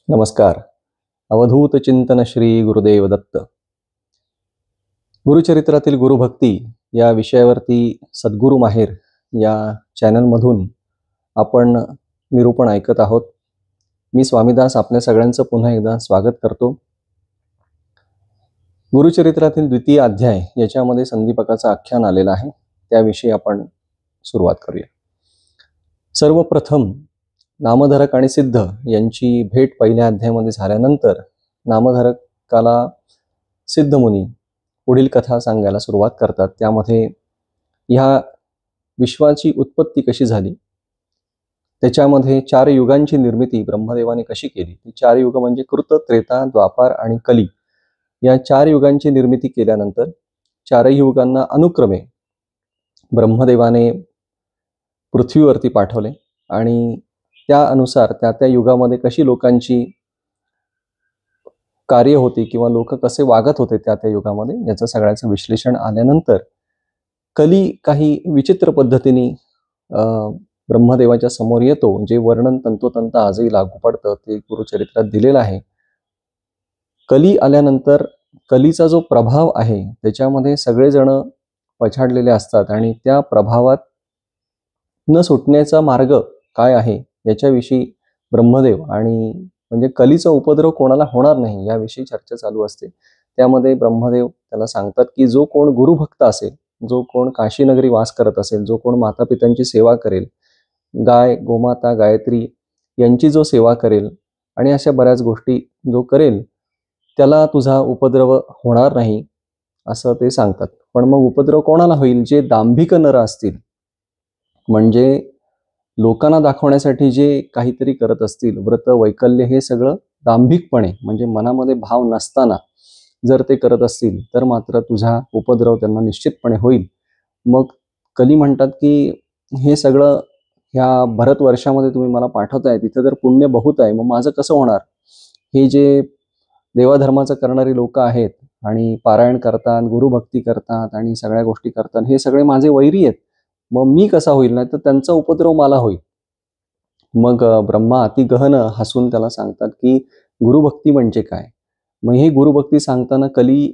नमस्कार. अवधूत चिंतन श्री गुरुदेव दत्त. गुरुचरित्रातील गुरुभक्ती या विषयावरती सद्गुरु माहेर या चॅनलमधून आपण निरूपण ऐकत आहोत. मी स्वामीदास आपल्या सगळ्यांचं पुन्हा एकदा स्वागत करतो. गुरुचरित्रातील द्वितीय अध्याय याच्यामध्ये संदीपकाचं आख्यान आलेलं आहे, त्याविषयी आपण सुरुवात करूया. सर्वप्रथम नामधारक आणि सिद्ध यांची भेट पहिल्या अध्यायामध्ये झाल्यानंतर नामधारकाला सिद्ध मुनी पुढील कथा सांगायला सुरुवात करतात. त्यामध्ये ह्या विश्वाची उत्पत्ती कशी झाली, त्याच्यामध्ये 4 युगांची निर्मिती ब्रह्मदेवाने कशी केली. ती 4 युग म्हणजे कृत, त्रेता, द्वापार आणि कली या 4 युगांची निर्मिती केल्यानंतर 4ही युगांना अनुक्रमे ब्रह्मदेवाने पृथ्वीवरती पाठवले आणि त्या अनुसार त्या युगामध्ये कशी लोकांची कार्य होती किंवा लोक कसे वागत होते त्या युगामध्ये याचं सगळ्याचं विश्लेषण आल्यानंतर कली काही विचित्र पद्धतीने ब्रह्मदेवाच्या समोर येतो, जे वर्णन तंतोतंत आजही लागू पडतं ते गुरुचरित्रात दिलेलं आहे. कली आल्यानंतर कलीचा जो प्रभाव आहे त्याच्यामध्ये सगळेजण पछाडलेले असतात आणि त्या प्रभावात न सुटण्याचा मार्ग काय आहे याच्याविषयी ब्रह्मदेव आणि म्हणजे कलीचा उपद्रव कोणाला होणार नाही याविषयी चर्चा चालू असते. त्यामध्ये ब्रह्मदेव त्याला सांगतात की जो कोण गुरुभक्त असेल, जो कोण काशीनगरी वास करत असेल, जो कोण मातापित्यांची सेवा करेल, गाय, गोमाता, गायत्री यांची जो सेवा करेल आणि अशा बऱ्याच गोष्टी जो करेल त्याला तुझा उपद्रव होणार नाही असं ते सांगतात. पण मग उपद्रव कोणाला होईल? जे दांभिक नर असतील, म्हणजे लोकांना दाखवण्यासाठी जे काहीतरी करत असतील, व्रत, वैकल्य हे सगळं दांभिकपणे म्हणजे मनामध्ये भाव नसताना जर ते करत असतील तर मात्र तुझा उपद्रव त्यांना निश्चितपणे होईल. मग कली म्हणतात की हे सगळं ह्या भारतवर्षामध्ये तुम्ही मला पाठवताय, तिथे तर पुण्य बहुत आहे, मग माझं कसं होणार? हे जे देवाधर्माचं करणारी लोक आहेत आणि पारायण करतात, गुरुभक्ती करतात आणि सगळ्या गोष्टी करतात, हे सगळे माझे वैरी आहेत, मग मी कसा होईल? नाही तर त्यांचा उपद्रव मला होईल. मग ब्रह्मा अति गहन हसून त्याला सांगतात की गुरुभक्ती म्हणजे काय. मग हे गुरुभक्ती सांगताना कली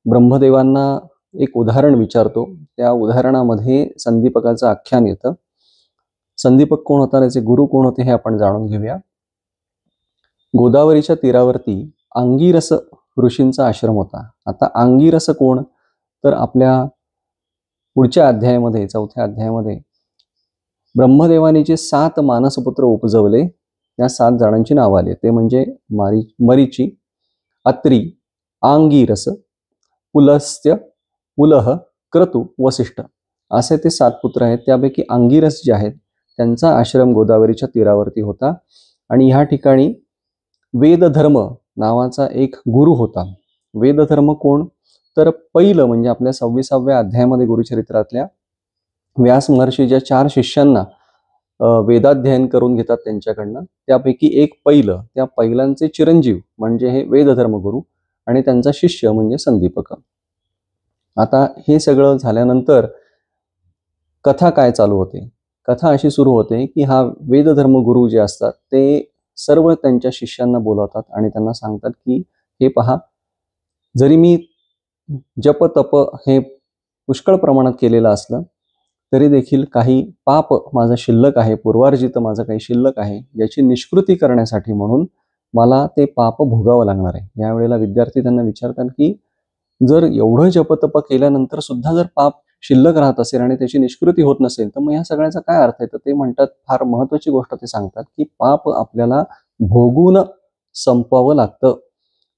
ब्रह्मदेवांना एक उदाहरण विचारतो. त्या उदाहरणामध्ये संदीपकाचं आख्यान येतं. संदीपक कोण होता, त्याचे गुरु कोण होते हे आपण जाणून घेऊया. गोदावरीच्या तीरावरती अंगिरस ऋषींचा आश्रम होता. आता अंगिरस कोण, तर आपल्या पुढच्या अध्यायामध्ये 4थ्या अध्यायामध्ये ब्रह्मदेवाने जे 7 मानसपुत्र उपजवले त्या 7 जणांची नावं आली. ते म्हणजे मरीची, अत्री, आंगिरस, पुलस्त्य, पुलह, क्रतु, वसिष्ठ असे ते 7 पुत्र आहेत. त्यापैकी अंगिरस जे आहेत त्यांचा आश्रम गोदावरीच्या तीरावरती होता आणि ह्या ठिकाणी वेदधर्म नावाचा एक गुरु होता. वेदधर्म कोण, तर पहिलं म्हणजे आपल्या 26व्या अध्यायामध्ये गुरुचरित्रातल्या व्यास महर्षी ज्या 4 शिष्यांना वेदाध्ययन करून घेतात त्यांच्याकडनं, त्यापैकी एक पहिलं, त्या पहिल्यांचे चिरंजीव म्हणजे हे वेदधर्म गुरु आणि त्यांचा शिष्य म्हणजे संदीपक. आता हे सगळं झाल्यानंतर कथा काय चालू होते? कथा अशी सुरू होते की हा वेदधर्म गुरु जे असतात ते सर्व त्यांच्या शिष्यांना बोलवतात आणि त्यांना सांगतात की हे पहा, जरी मी जप तप हे पुष्कळ प्रमाणात केलेलं असलं तरी देखील काही पाप माझं शिल्लक आहे, पूर्वार्जित माझं काही शिल्लक आहे, याची निष्कृती करण्यासाठी म्हणून मला ते पाप भोगावं लागणार आहे. यावेळेला विद्यार्थी त्यांना विचारतात की जर एवढं जपतप केल्यानंतर सुद्धा जर पाप शिल्लक राहत असेल आणि त्याची निष्कृती होत नसेल तर मग ह्या सगळ्याचा काय अर्थ आहे? तर ते म्हणतात, फार महत्वाची गोष्ट ते सांगतात की पाप आपल्याला भोगून संपवावं लागतं.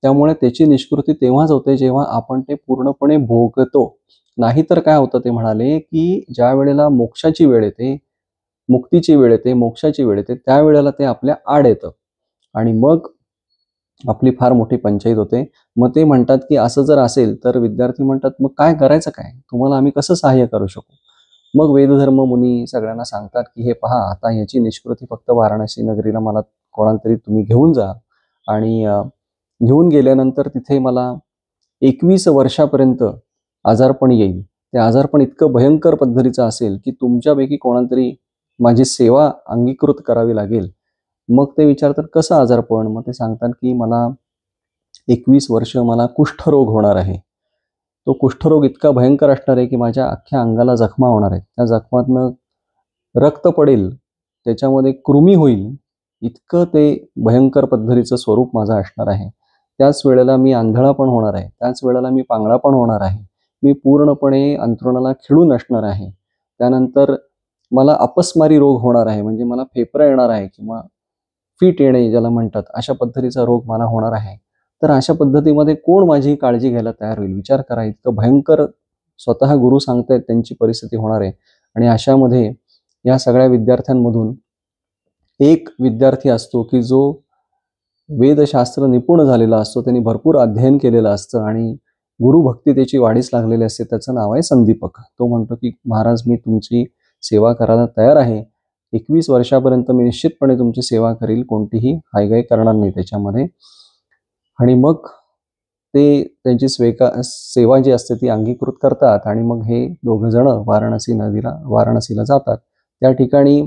त्यामुळे त्याची निष्कृती तेव्हाच होते जेव्हा आपण ते पूर्णपणे भोगतो. नाहीतर काय होतं ते म्हणाले की ज्या वेळेला मोक्षाची वेळ येते, मुक्तीची वेळ येते, मोक्षाची वेळ येते, त्यावेळेला ते आपल्या आड येतं आणि मग आपली फार मोठी पंचायत होते. मग ते म्हणतात की असं जर असेल तर विद्यार्थी म्हणतात मग काय करायचं, काय तुम्हाला आम्ही कसं सहाय्य करू शकू? मग वेदधर्म मुनी सगळ्यांना सांगतात की हे पहा, आता ह्याची निष्कृती फक्त वाराणसी नगरीला मला कोणाला तरी तुम्ही घेऊन जा आणि घेऊन गेल्यानंतर तिथे मला 21 वर्षापर्यंत आजारपण येईल. ते आजारपण इतकं भयंकर पद्धतीचं असेल की तुमच्यापैकी कोणाला तरी माझी सेवा अंगीकृत करावी लागेल मग ते विचारतात कसं आजारपण? मग ते सांगतात की मला 21 वर्ष मला कुष्ठरोग होणार आहे. तो कुष्ठरोग इतका भयंकर असणार आहे की माझ्या अख्ख्या अंगाला जखमा होणार आहेत. त्या जखमातनं रक्त पडेल, त्याच्यामध्ये कृमी होईल, इतकं ते भयंकर पद्धतीचं स्वरूप माझं असणार आहे. त्याच वेळेला मी आंधळा पण होणार आहे. त्याच वेळेला मी पांगळा पण होणार आहे. मी पूर्णपणे अंथरुणाला खिळून असणार आहे. त्यानंतर मला अपस्मारी रोग होणार आहे, म्हणजे मला फेफरं येणार आहे किंवा फिट येणे ज्याला म्हणतात, अशा पद्धतीचा रोग मला होणार आहे. तर अशा पद्धतीमध्ये कोण माझी काळजी घ्यायला तयार होईल? विचार करा, इतकं भयंकर स्वतः गुरु सांगतायत त्यांची परिस्थिती होणार आहे. आणि अशामध्ये या सगळ्या विद्यार्थ्यांमधून एक विद्यार्थी असतो की जो वेदशास्त्र निपुण झालेला असतो, त्यांनी भरपूर अध्ययन केलेलं असतं आणि गुरुभक्ती त्याची वाढीस लागलेली असते. त्याचं नाव आहे संदीपक. तो म्हणतो की महाराज, मी तुमची सेवा करायला तयार आहे. 21 वर्षापर्यंत मी निश्चितपणे तुमची सेवा करील, कोणतीही हायगाय करणार नाही त्याच्यामध्ये. आणि मग ते त्यांची सेवा जी असते ती अंगीकृत करतात आणि मग हे दोघं जण वाराणसीला जातात. त्या ठिकाणी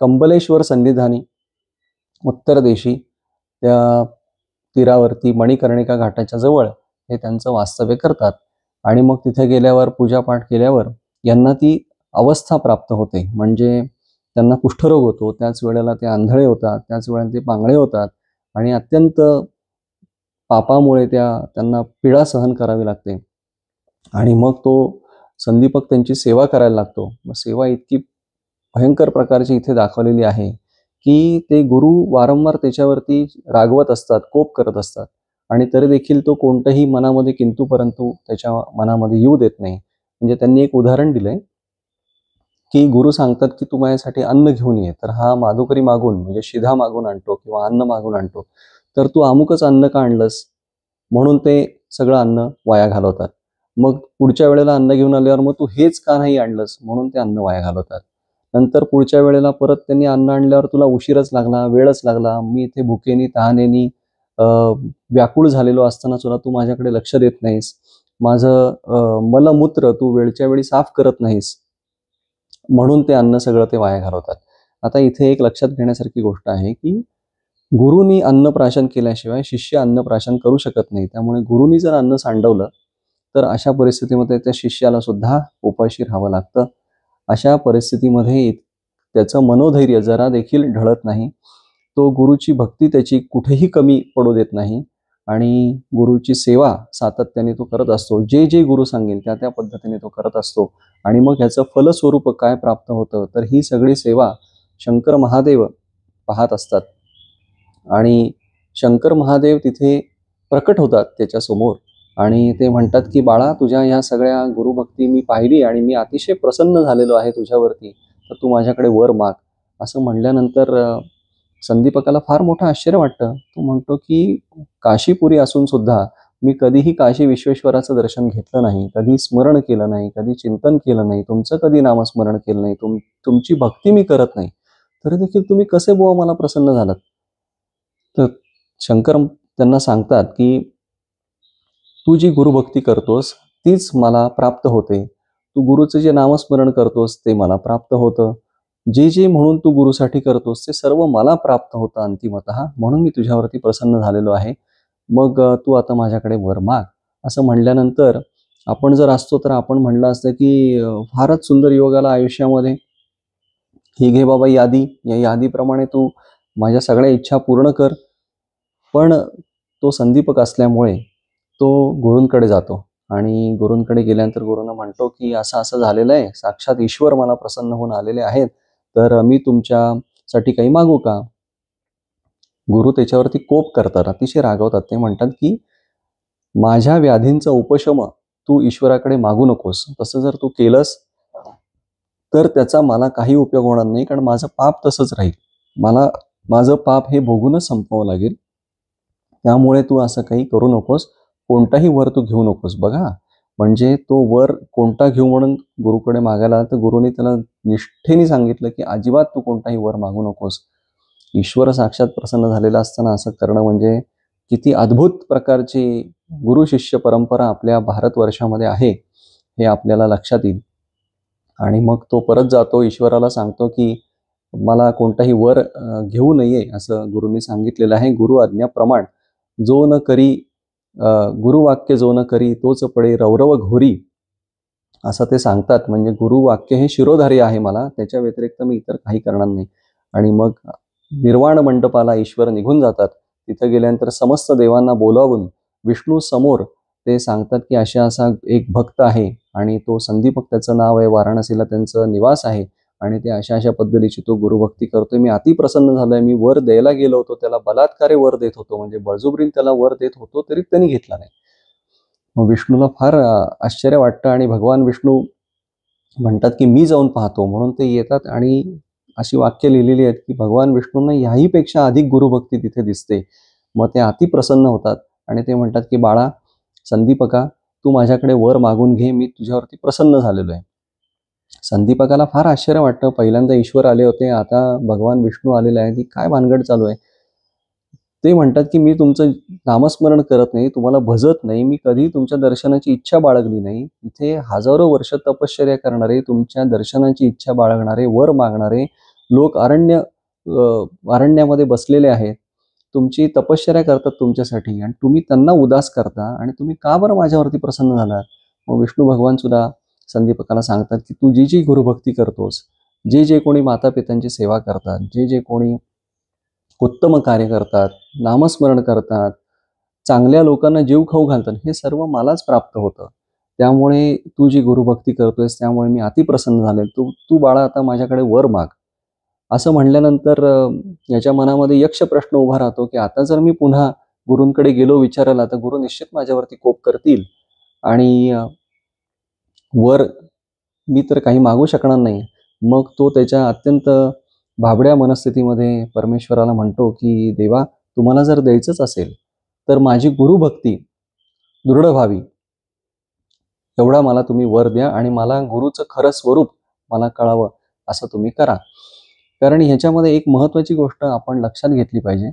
कंबलेश्वर सन्निधानी उत्तर देशी त्या तीरावरती मणिकर्णिका घाटाच्या जवळ हे त्यांचं वास्तव्य करतात. आणि मग तिथे गेल्यावर पूजापाठ केल्यावर यांना ती अवस्था प्राप्त होते, म्हणजे त्यांना कुष्ठरोग होतो, त्याच वेळेला ते आंधळे होतात, त्याच वेळेला ते पांगळे होतात आणि अत्यंत पापामुळे त्यांना पीडा सहन करावी लागते. आणि मग तो संदीपक त्यांची सेवा करायला लागतो. मग सेवा इतकी भयंकर प्रकारची इथे दाखवलेली आहे की ते गुरु वारंवार त्याच्यावरती रागवत असतात, कोप करत असतात आणि तरी देखील तो कोणतंही मनामध्ये किंतु परंतु त्याच्या मनामध्ये येऊ देत नाही. म्हणजे त्यांनी एक उदाहरण दिलंय की गुरु सांगतात की तू माझ्यासाठी अन्न घेऊन ये. तर हा माधुकरी मागून, म्हणजे शिधा मागून आणतो किंवा अन्न मागून आणतो. तर तू अमुकच अन्न का आणलंस? म्हणून ते सगळं अन्न वाया घालवतात. मग पुढच्या वेळेला अन्न घेऊन आल्यावर मग तू हेच का नाही आणलंस? म्हणून ते अन्न वाया घालवतात. नंतर पुढच्या वेळेला परत त्यांनी अन्न आणल्यावर तुला उशीरच लागला, वेळच लागला, मी इथे भुकेनी तहानेनी व्याकुळ झालेलो असताना सुद्धा तू माझ्याकडे लक्ष देत नाहीस, माझं मलमूत्र तू वेळच्या वेळी साफ करत नाहीस, म्हणून ते अन्न सगळं ते वाया घालवतात. आता इथे एक लक्षात घेण्यासारखी गोष्ट आहे की गुरुनी अन्नप्राशन केल्याशिवाय शिष्य अन्नप्राशन करू शकत नाही. त्यामुळे गुरुनी जर अन्न सांडवलं तर अशा परिस्थितीमध्ये त्या शिष्याला सुद्धा उपाशी राहावं लागतं. अशा परिस्थितीमध्ये त्याचं मनोधैर्य जरा देखील ढळत नाही. तो गुरुची भक्ती त्याची कुठेही कमी पडू देत नाही आणि गुरुची सेवा सातत्याने तो करत असतो. जे जे गुरु सांगेल त्या त्या पद्धतीने तो करत असतो. आणि मग ह्याचं फलस्वरूप काय प्राप्त होतं? तर ही सगळी सेवा शंकर महादेव पाहत असतात आणि शंकर महादेव तिथे प्रकट होतात त्याच्यासमोर आणि ते म्हणतात की बाळा, तुझ्या ह्या सगळ्या गुरुभक्ती मी पाहिली आणि मी अतिशय प्रसन्न झालेलो आहे तुझ्यावरती, तर तू माझ्याकडे वर माग. असं म्हणल्यानंतर संदीपकाला फार मोठं आश्चर्य वाटतं. तो म्हणतो की काशीपुरी असून सुद्धा मी कधीही काशी विश्वेश्वराचं दर्शन घेतलं नाही, कधी स्मरण केलं नाही, कधी चिंतन केलं नाही, तुमचं कधी नामस्मरण केलं नाही, तुमची भक्ती मी करत नाही, तरी देखील तुम्ही कसे बुवा मला प्रसन्न झालात? तर शंकर त्यांना सांगतात की तू जी गुरुभक्ती करतोस तीच मला प्राप्त होते. तू गुरुचं जे नामस्मरण करतोस ते मला प्राप्त होतं. जे जे म्हणून तू गुरुसाठी करतोस ते सर्व मला प्राप्त होतं अंतिमतः. म्हणून मी तुझ्यावरती प्रसन्न झालेलो आहे. मग तू आता माझ्याकडे वर माग. असं म्हणल्यानंतर आपण जर असतो तर आपण म्हणलं असतं की फारच सुंदर योग आला आयुष्यामध्ये. ही घे बाबा यादी, या यादीप्रमाणे तू माझ्या सगळ्या इच्छा पूर्ण कर. पण तो संदीपक असल्यामुळे तो गुरूंकडे जातो आणि गुरूंकडे गेल्यानंतर गुरूंना म्हणतो की असं असं झालेलं आहे, साक्षात ईश्वर मला प्रसन्न होऊन आलेले आहेत, तर मी तुमच्यासाठी काही मागू का? गुरु त्याच्यावरती कोप करतात, अतिशय रागवतात. ते म्हणतात की माझ्या व्याधींचा उपशम तू ईश्वराकडे मागू नकोस. तसं जर तू केलंस तर त्याचा मला काही उपयोग होणार नाही, कारण माझं पाप तसंच राहील. मला माझं पाप हे भोगूनच संपवावं लागेल. त्यामुळे तू असं काही करू नकोस, कोणताही वर तू घेऊ नकोस. बघा, म्हणजे तो वर कोणता घेऊ म्हणून गुरुकडे मागायला, तर गुरुने त्याला निष्ठेने सांगितलं की अजिबात तू कोणताही वर मागू नकोस. ईश्वर साक्षात प्रसन्न झालेला असताना असं करणं म्हणजे किती अद्भुत प्रकारची गुरु शिष्य परंपरा आपल्या भारतवर्षामध्ये आहे हे आपल्याला लक्षात येईल. आणि मग तो परत जातो, ईश्वराला सांगतो की मला कोणताही वर घेऊ नये असं गुरुंनी सांगितलेलं आहे. गुरु आज्ञाप्रमाण जो न करी गुरुवाक्य जो न करी तोच पडे रौरव घोरी असं ते सांगतात. म्हणजे गुरुवाक्य हे शिरोधारी आहे मला, त्याच्या व्यतिरिक्त मी इतर काही करणार नाही. आणि मग निर्वाण मंडपाला ईश्वर निघून जातात. तिथं गेल्यानंतर समस्त देवांना बोलावून विष्णू समोर ते सांगतात की असा एक भक्त आहे आणि तो संदीपक त्याचं नाव आहे, वाराणसीला त्यांचं निवास आहे आणि ते अशा पद्धतीची तो गुरुभक्ती करतोय. मी अति प्रसन्न झालोय. मी वर द्यायला गेलो होतो, त्याला बलात्कारे वर देत होतो, म्हणजे बळजुबरीने त्याला वर देत होतो तरी त्यांनी घेतला नाही. मग विष्णूला फार आश्चर्य वाटतं आणि भगवान विष्णू म्हणतात की मी जाऊन पाहतो. म्हणून ते येतात आणि अशी वाक्य लिहिलेली आहेत की भगवान विष्णूंना याहीपेक्षा अधिक गुरुभक्ती तिथे दिसते. मग ते अति प्रसन्न होतात आणि ते म्हणतात की बाळा संदीपका, तू माझ्याकडे वर मागून घे, मी तुझ्यावरती प्रसन्न झालेलो आहे. संदीपकाला फार आश्चर्य वाटतं. पहिल्यांदा ईश्वर आले होते, आता भगवान विष्णू आलेले आहे, की काय भानगड चालू आहे. ते म्हणतात की मी तुमचं नामस्मरण करत नाही, तुम्हाला भजत नाही, मी कधी तुमच्या दर्शनाची इच्छा बाळगली नाही. इथे हजारो वर्ष तपश्चर्या करणारे, तुमच्या दर्शनाची इच्छा बाळगणारे, वर मागणारे लोक अरण्यामध्ये बसलेले आहेत. तुमची तपश्चर्या करतात तुमच्यासाठी आणि तुम्ही त्यांना उदास करता आणि तुम्ही का बरं माझ्यावरती प्रसन्न झालात. मग विष्णू भगवान सुद्धा संदीपकाला सांगतात की तू जी जी गुरुभक्ती करतोस, जे जे कोणी माता पित्यांची सेवा करतात, जे जे कोणी उत्तम कार्य करतात, नामस्मरण करतात, चांगल्या लोकांना जीव खाऊ घालतात, हे सर्व मलाच प्राप्त होतं. त्यामुळे तू जी गुरुभक्ती करतोयस त्यामुळे मी अति प्रसन्न झाले. तू तू बाळा आता माझ्याकडे वर माग. असं म्हणल्यानंतर याच्या मनामध्ये यक्ष प्रश्न उभा राहतो की आता जर मी पुन्हा गुरूंकडे गेलो विचारायला तर गुरु निश्चित माझ्यावरती कोप करतील आणि वर मी तर काही मागू शकणार नाही. मग तो त्याच्या अत्यंत भाबड्या मनस्थितीमध्ये परमेश्वराला म्हणतो की देवा, तुम्हाला जर द्यायचंच असेल तर माझी गुरुभक्ती दृढ व्हावी, एवढा मला तुम्ही वर द्या आणि मला गुरुचं खरं स्वरूप मला कळावं असं तुम्ही करा. कारण ह्याच्यामध्ये एक महत्वाची गोष्ट आपण लक्षात घेतली पाहिजे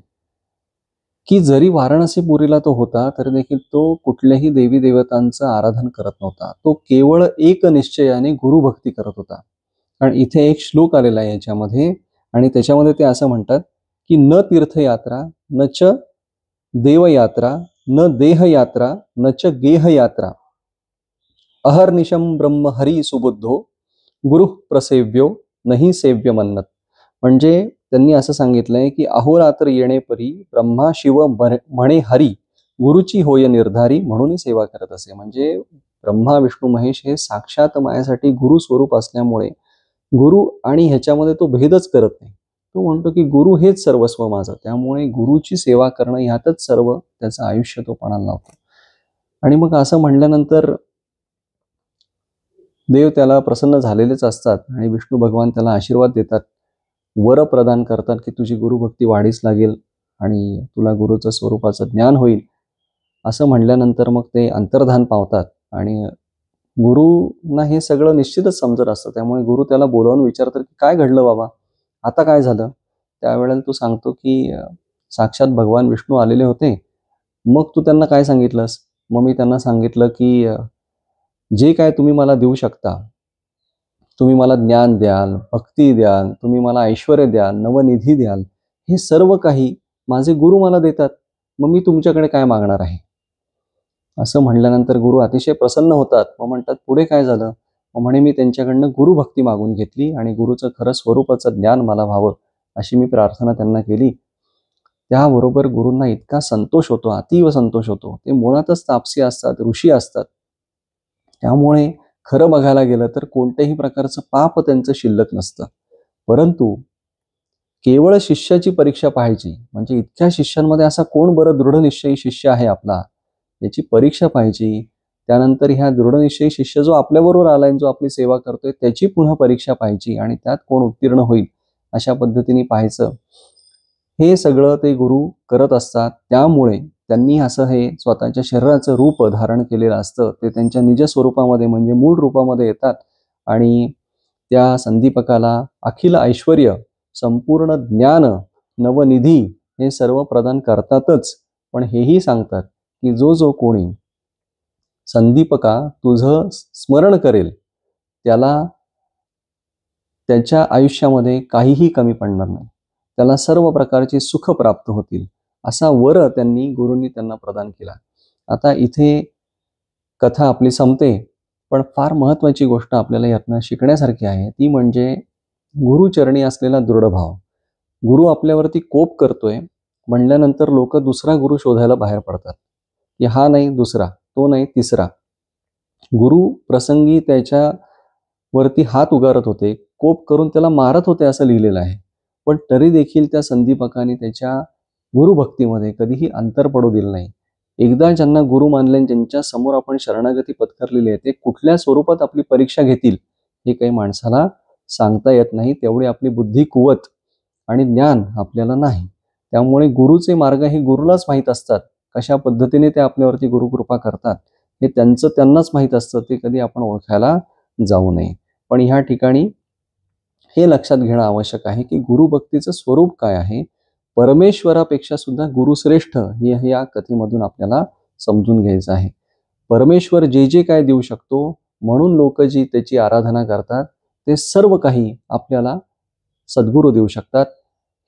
की जरी वाराणसीपुरीला तो होता तरी देखील तो कुठल्याही देवी देवतांचं आराधन करत नव्हता. तो केवळ एक निश्चयाने गुरुभक्ती करत होता. कारण इथे एक श्लोक आलेला आहे याच्यामध्ये आणि त्याच्यामध्ये ते असं म्हणतात की न तीर्थयात्रा न च देवयात्रा न देहयात्रा न च गेहयात्रा अहर्निशम ब्रह्म हरी सुबुद्धो गुरु प्रसेव्यो नाही सेव्य मन्नत. म्हणजे त्यांनी असं सांगितलंय की अहोरात्र येणे परी ब्रह्मा शिव म्हणे हरी गुरुची होय निर्धारी म्हणून सेवा करत असे. म्हणजे ब्रह्मा विष्णू महेश हे साक्षात माझ्यासाठी गुरु स्वरूप असल्यामुळे गुरु आणि ह्याच्यामध्ये तो भेदच करत नाही. तो म्हणतो की गुरु हेच सर्वस्व माझं, त्यामुळे गुरुची सेवा करणं ह्यातच सर्व त्याचं आयुष्य तो पणाला लावतो. आणि मग असं म्हणल्यानंतर देव त्याला प्रसन्न झालेलेच असतात आणि विष्णू भगवान त्याला आशीर्वाद देतात, वर प्रदान करतात की तुझी गुरुभक्ती वाढीस लागेल आणि तुला गुरुचं स्वरूपाचं ज्ञान होईल. असं म्हणल्यानंतर मग ते अंतर्धान पावतात आणि गुरुंना हे सगळं निश्चितच समजत असतं. त्यामुळे गुरु त्याला बोलावून विचारतात की काय घडलं बाबा, आता काय झालं. त्यावेळेला तो सांगतो की साक्षात भगवान विष्णू आलेले होते. मग तू त्यांना काय सांगितलंस. मग मी त्यांना सांगितलं की जे काय तुम्ही मला देऊ शकता, तुम्ही मला ज्ञान द्याल, भक्ती द्याल, तुम्ही मला ऐश्वर्य द्याल, नवनिधी द्याल, हे सर्व काही माझे गुरु मला देतात. मग मी तुमच्याकडे काय मागणार आहे. असं म्हणल्यानंतर गुरु अतिशय प्रसन्न होतात. मग म्हणतात पुढे काय झालं. मग म्हणे मी त्यांच्याकडनं गुरुभक्ती मागून घेतली आणि गुरुचं खरं स्वरूपाचं ज्ञान मला व्हावं अशी मी प्रार्थना त्यांना केली. त्याबरोबर गुरूंना इतका संतोष होतो, अतीव संतोष होतो. ते मुळातच तापसी असतात, ऋषी असतात. त्यामुळे खरं बघायला गेलं तर कोणत्याही प्रकारचं पाप त्यांचं शिल्लक नसतं. परंतु केवळ शिष्याची परीक्षा पाहायची. म्हणजे इतक्या शिष्यांमध्ये असा कोण बरं दृढनिश्चयी शिष्य आहे आपला, याची परीक्षा पाहायची. त्यानंतर ह्या दृढनिश्चयी शिष्य जो आपल्याबरोबर आलाय, जो आपली सेवा करतोय, त्याची पुन्हा परीक्षा पाहायची आणि त्यात कोण उत्तीर्ण होईल अशा पद्धतीने पाहायचं. हे सगळं ते गुरु करत असतात. त्यामुळे त्यांनी असं हे स्वतःच्या शरीराचं रूप धारण केलेलं असतं. ते त्यांच्या निज स्वरूपामध्ये म्हणजे मूळ रूपामध्ये येतात आणि त्या संदीपकाला अखिल ऐश्वर्य, संपूर्ण ज्ञान, नवनिधी हे सर्व प्रदान करतातच. पण हेही सांगतात की जो जो कोणी संदीपका तुझं स्मरण करेल त्याला त्याच्या आयुष्यामध्ये काहीही कमी पडणार नाही, त्याला सर्व प्रकारची सुख प्राप्त होतील, असा वर गुरूंनी त्यांना प्रदान केला. आता इथे कथा आपली संपते, पण फार महत्त्वाची गोष्ट आपल्याला यातनं शिकण्यासारखी आहे, ती म्हणजे गुरुचरणी असलेला दृढभाव. गुरु आपल्यावरती कोप करतोय म्हणल्यानंतर लोक दुसरा गुरु शोधायला बाहेर पडतात, की हा नाही दुसरा, तो नाही तिसरा. गुरु प्रसंगी त्याच्या वरती हात उगारत होते, कोप करून त्याला मारत होते असं लिहिलेलं आहे, पण तरी देखील त्या संदीपकाने त्याच्या गुरुभक्तीमध्ये कधीही अंतर पडू दिलं नाही. एकदा ज्यांना गुरु मानले, ज्यांच्या समोर आपण शरणागती पत्करलेली आहे, ते कुठल्या स्वरूपात आपली परीक्षा घेतील हे काही माणसाला सांगता येत नाही. तेवढी आपली बुद्धी कुवत आणि ज्ञान आपल्याला नाही. त्यामुळे गुरुचे मार्ग हे गुरुलाच माहीत असतात. कशा पद्धतीने ते आपल्यावरती गुरुकृपा करतात हे त्यांनाच माहीत असतं. ते कधी आपण ओळखायला जाऊ नये. पण ह्या ठिकाणी हे लक्षात घेणं आवश्यक आहे की गुरुभक्तीचं स्वरूप काय आहे, परमेश्वरापेक्षा सुद्धा गुरुश्रेष्ठ हे या कथेमधून आपल्याला समजून घ्यायचं आहे. परमेश्वर जे जे काय देऊ शकतो म्हणून लोक जी त्याची आराधना करतात, ते सर्व काही आपल्याला सद्गुरू देऊ शकतात.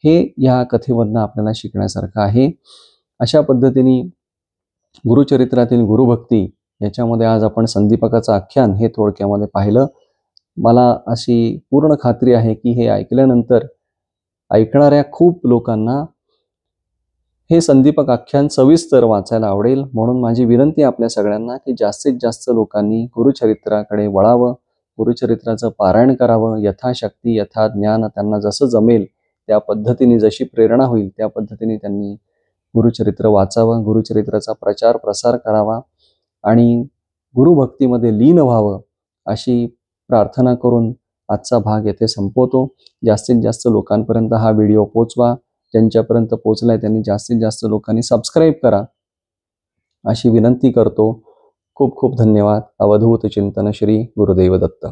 हे या कथेमधनं आपल्याला शिकण्यासारखं आहे. अशा पद्धतीने गुरुचरित्रातील गुरुभक्ती याच्यामध्ये आज आपण संदीपकाचं आख्यान हे थोडक्यामध्ये पाहिलं. मला अशी पूर्ण खात्री आहे की हे ऐकल्यानंतर ऐकणाऱ्या खूप लोकांना हे संदीपक आख्यान सविस्तर वाचायला आवडेल. म्हणून माझी विनंती आपल्या सगळ्यांना की जास्तीत जास्त लोकांनी गुरुचरित्राकडे वळावं, गुरुचरित्राचं पारायण करावं. यथाशक्ती यथा ज्ञान त्यांना जसं जमेल त्या पद्धतीने, जशी प्रेरणा होईल त्या पद्धतीने त्यांनी गुरुचरित्र वाचावं, गुरुचरित्राचा प्रचार प्रसार करावा आणि गुरुभक्तीमध्ये लीन व्हावं अशी प्रार्थना करून आजचा भाग येथे संपवतो. जास्तीत जास्त लोकांपर्यंत हा व्हिडिओ पोचवा. ज्यांच्यापर्यंत पोचलाय त्यांनी जास्तीत जास्त लोकांनी सबस्क्राईब करा अशी विनंती करतो. खूप खूप धन्यवाद. अवधूत चिंतन श्री गुरुदेव दत्त.